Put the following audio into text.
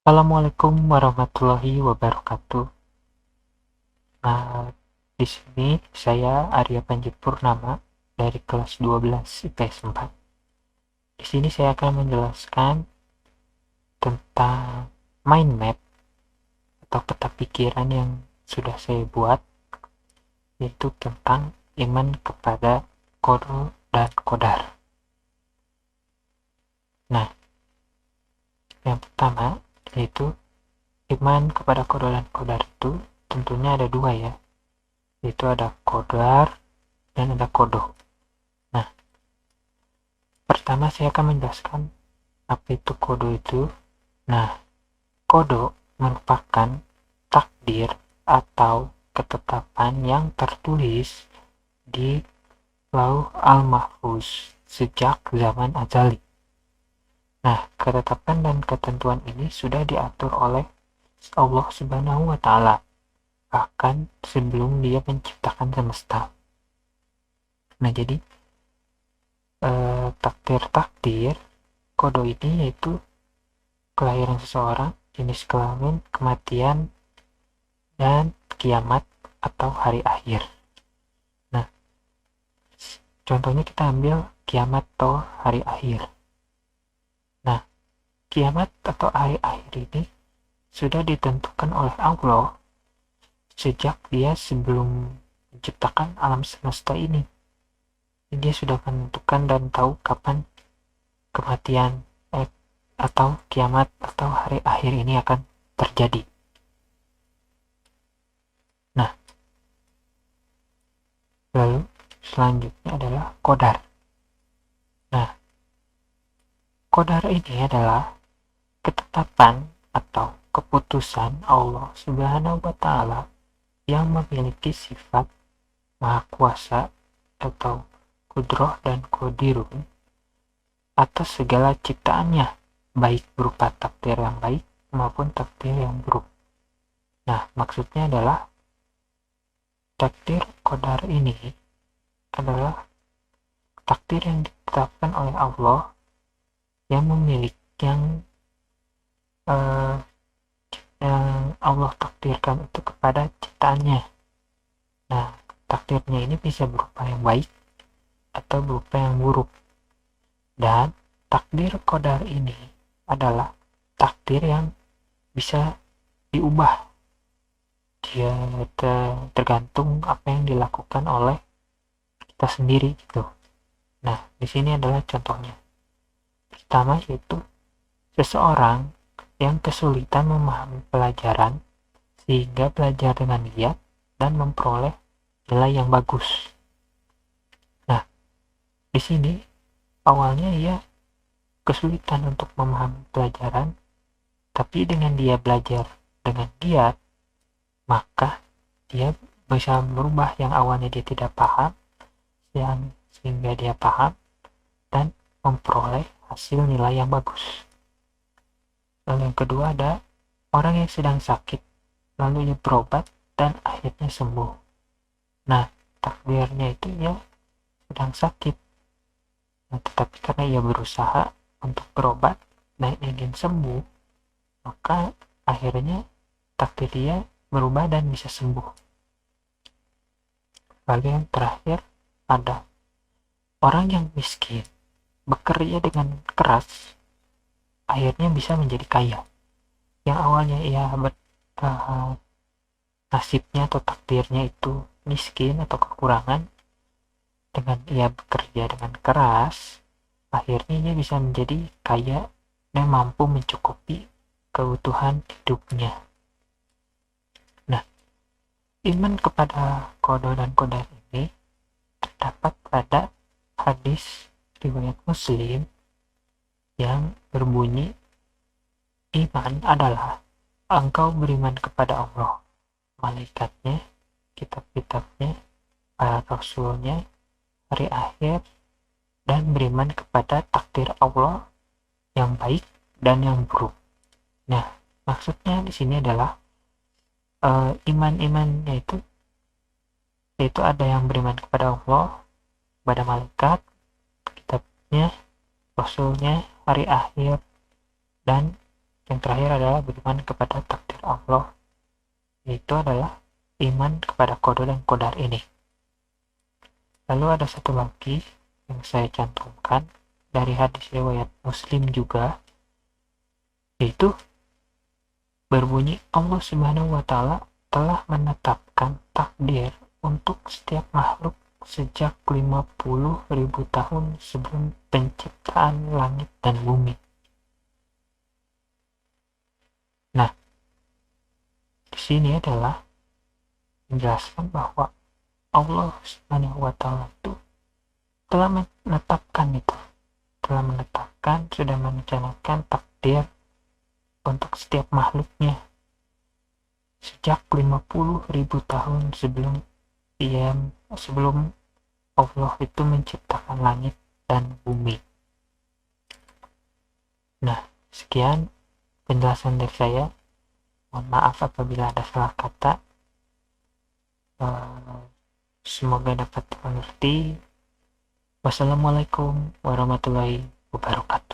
Assalamualaikum warahmatullahi wabarakatuh. Nah, di sini saya Arya Panji Purnama dari kelas 12 IPS 4. Di sini saya akan menjelaskan tentang mind map atau peta pikiran yang sudah saya buat, yaitu tentang iman kepada qada dan qadar. Nah, yang pertama yaitu iman kepada qada dan qadar itu tentunya ada dua ya, yaitu ada qadar dan ada qada. Nah, pertama saya akan menjelaskan apa itu qada itu. Nah, qada merupakan takdir atau ketetapan yang tertulis di Lauh Al-Mahfuz sejak zaman azali. Nah, ketetapan dan ketentuan ini sudah diatur oleh Allah Subhanahu wa Ta'ala, bahkan sebelum Dia menciptakan semesta. Nah, jadi takdir qada ini yaitu kelahiran seseorang, jenis kelamin, kematian, dan kiamat atau hari akhir. Nah, contohnya kita ambil kiamat atau hari akhir. Nah, kiamat atau hari akhir ini sudah ditentukan oleh Allah sejak Dia sebelum menciptakan alam semesta ini. Dia sudah menentukan dan tahu kapan kematian atau kiamat atau hari akhir ini akan terjadi. Nah, lalu selanjutnya adalah qadar. Nah, qadar ini adalah ketetapan atau keputusan Allah Subhanahu wa Ta'ala yang memiliki sifat maha kuasa atau qudroh dan qadirun atas segala ciptaannya, baik berupa takdir yang baik maupun takdir yang buruk. Nah, maksudnya adalah takdir qadar ini adalah takdir yang ditetapkan oleh Allah yang memiliki yang Allah takdirkan itu kepada ciptaannya. Nah, takdirnya ini bisa berupa yang baik atau berupa yang buruk. Dan takdir qadar ini adalah takdir yang bisa diubah. Dia tergantung apa yang dilakukan oleh kita sendiri gitu. Nah, di sini adalah contohnya. Pertama yaitu seseorang yang kesulitan memahami pelajaran sehingga belajar dengan giat dan memperoleh nilai yang bagus. Nah, di sini awalnya ia kesulitan untuk memahami pelajaran, tapi dengan dia belajar dengan giat, maka dia bisa merubah yang awalnya dia tidak paham sehingga dia paham dan memperoleh hasil nilai yang bagus. Lalu yang kedua ada orang yang sedang sakit, lalu ia berobat dan akhirnya sembuh. Nah, takdirnya itu ia sedang sakit. Nah, tetapi karena ia berusaha untuk berobat dan ingin sembuh, maka akhirnya takdir dia berubah dan bisa sembuh. Lalu yang terakhir ada orang yang miskin, bekerja dengan keras, akhirnya bisa menjadi kaya. Yang awalnya ia nasibnya atau takdirnya itu miskin atau kekurangan, dengan ia bekerja dengan keras, akhirnya ia bisa menjadi kaya dan mampu mencukupi kebutuhan hidupnya. Nah, iman kepada qada dan qadar ini terdapat pada hadis riwayat Muslim yang berbunyi, iman adalah engkau beriman kepada Allah, malaikatnya, kitab-kitabnya, para rasulnya, hari akhir, dan beriman kepada takdir Allah yang baik dan yang buruk. Nah, maksudnya di sini adalah iman-imannya yaitu ada yang beriman kepada Allah, kepada malaikat, kitabnya, rasulnya, hari akhir, dan Yang terakhir adalah beriman kepada takdir Allah, yaitu adalah iman kepada qada dan qadar ini. Lalu ada satu lagi yang saya cantumkan dari hadis riwayat Muslim juga, yaitu berbunyi Allah Subhanahu wa taala telah menetapkan takdir untuk setiap makhluk sejak 50.000 tahun sebelum penciptaan langit dan bumi. Nah, di sini adalah menjelaskan bahwa Allah Subhanahu wa taala itu telah menetapkan, sudah merencanakan takdir untuk setiap makhluknya sejak 50.000 tahun sebelum Allah itu menciptakan langit dan bumi. Nah, sekian penjelasan dari saya. Mohon maaf apabila ada salah kata. Semoga dapat dimengerti. Wassalamualaikum warahmatullahi wabarakatuh.